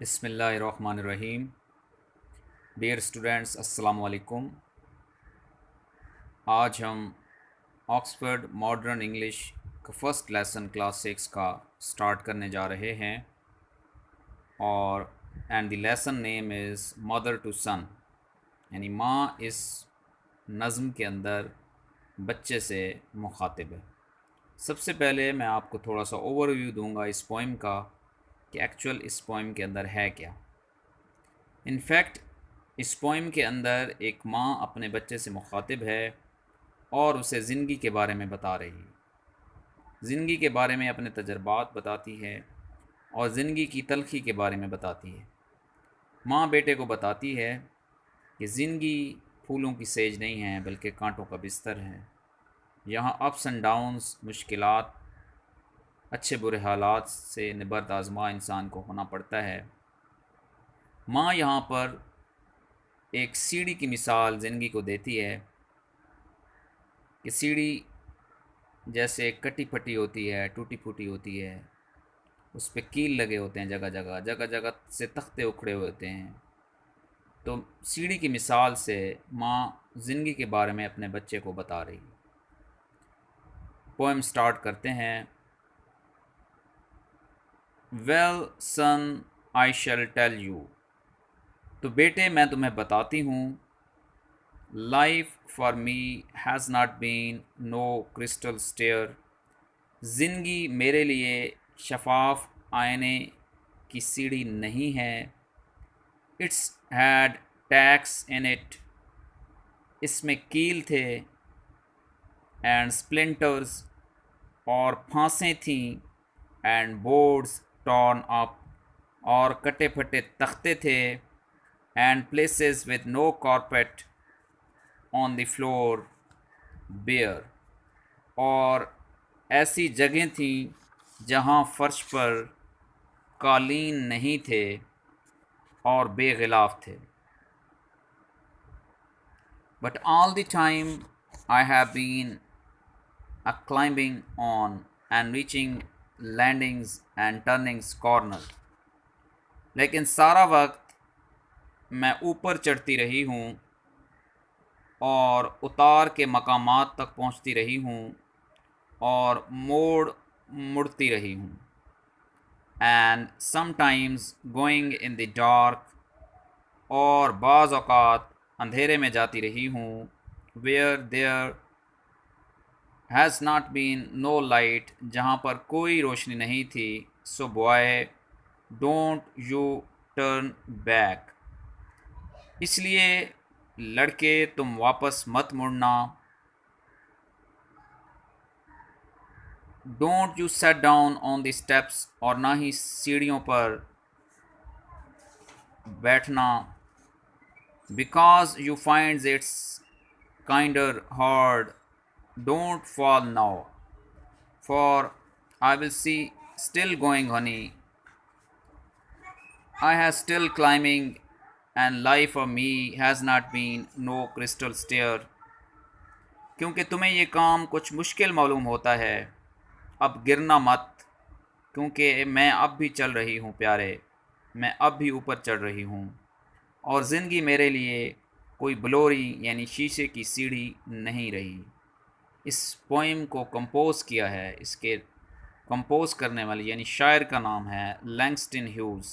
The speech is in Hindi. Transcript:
बिस्मिल्लाहिर्रहमानिर्रहीम। डियर स्टूडेंट्स, अस्सलाम वालेकुम। आज हम ऑक्सफोर्ड मॉडर्न इंग्लिश का फ़र्स्ट लेसन क्लास 6 का स्टार्ट करने जा रहे हैं और and the lesson name is mother to son, यानी माँ इस नज़्म के अंदर बच्चे से मुखातिब है। सबसे पहले मैं आपको थोड़ा सा ओवरव्यू दूंगा इस पोइम का कि एक्चुअल इस पोइम के अंदर है क्या। इनफैक्ट इस पोइम के अंदर एक माँ अपने बच्चे से मुखातिब है और उसे ज़िंदगी के बारे में बता रही है। ज़िंदगी के बारे में अपने तजर्बात बताती है और ज़िंदगी की तलखी के बारे में बताती है। माँ बेटे को बताती है कि ज़िंदगी फूलों की सेज नहीं है बल्कि कांटों का बिस्तर है। यहाँ अप्स एंड डाउन्स, मुश्किलात, अच्छे बुरे हालात से निबर्द आज़मा इंसान को होना पड़ता है। माँ यहाँ पर एक सीढ़ी की मिसाल ज़िंदगी को देती है कि सीढ़ी जैसे कटी फटी होती है, टूटी फूटी होती है, उस पे कील लगे होते हैं, जगह जगह जगह जगह से तख्ते उखड़े होते हैं। तो सीढ़ी की मिसाल से माँ ज़िंदगी के बारे में अपने बच्चे को बता रही है। पोएम स्टार्ट करते हैं। Well son, I shall tell you. तो बेटे मैं तुम्हें बताती हूँ। Life for me has not been no crystal stair. ज़िंदगी मेरे लिए शफाफ आईने की सीढ़ी नहीं है। It's had tacks in it. इसमें कील थे, एंड स्प्लिंटर्स और फांसें थीं, एंड बोर्ड्स टॉर्न अप और कटे फटे तख्ते थे, and places with no carpet on the floor bare. और ऐसी जगह थीं जहाँ फर्श पर कालीन नहीं थे और बेगिलाफ थे। But all the time I have been a climbing on and reaching landings and turning corners. लेकिन सारा वक्त मैं ऊपर चढ़ती रही हूँ और उतार के मकामात तक पहुँचती रही हूँ और मोड़ मुड़ती रही हूँ। And sometimes going in the dark, और बाज़ औक़ात अंधेरे में जाती रही हूँ। Where there has not been no light, जहाँ पर कोई रोशनी नहीं थी। So boy, don't you turn back। इसलिए लड़के तुम वापस मत मुड़ना। Don't you sit down on the steps, और ना ही सीढ़ियों पर बैठना। Because you find it's kinder hard, don't fall now, for I will see still going honey, I have still climbing, and life for me has not been no crystal stair। क्योंकि तुम्हें ये काम कुछ मुश्किल मालूम होता है, अब गिरना मत, क्योंकि मैं अब भी चल रही हूँ प्यारे, मैं अब भी ऊपर चढ़ रही हूँ, और ज़िंदगी मेरे लिए कोई ब्लोरी यानी शीशे की सीढ़ी नहीं रही। इस पोइम को कंपोज़ किया है, इसके कंपोज़ करने वाले यानी शायर का नाम है लैंगस्टन ह्यूज़।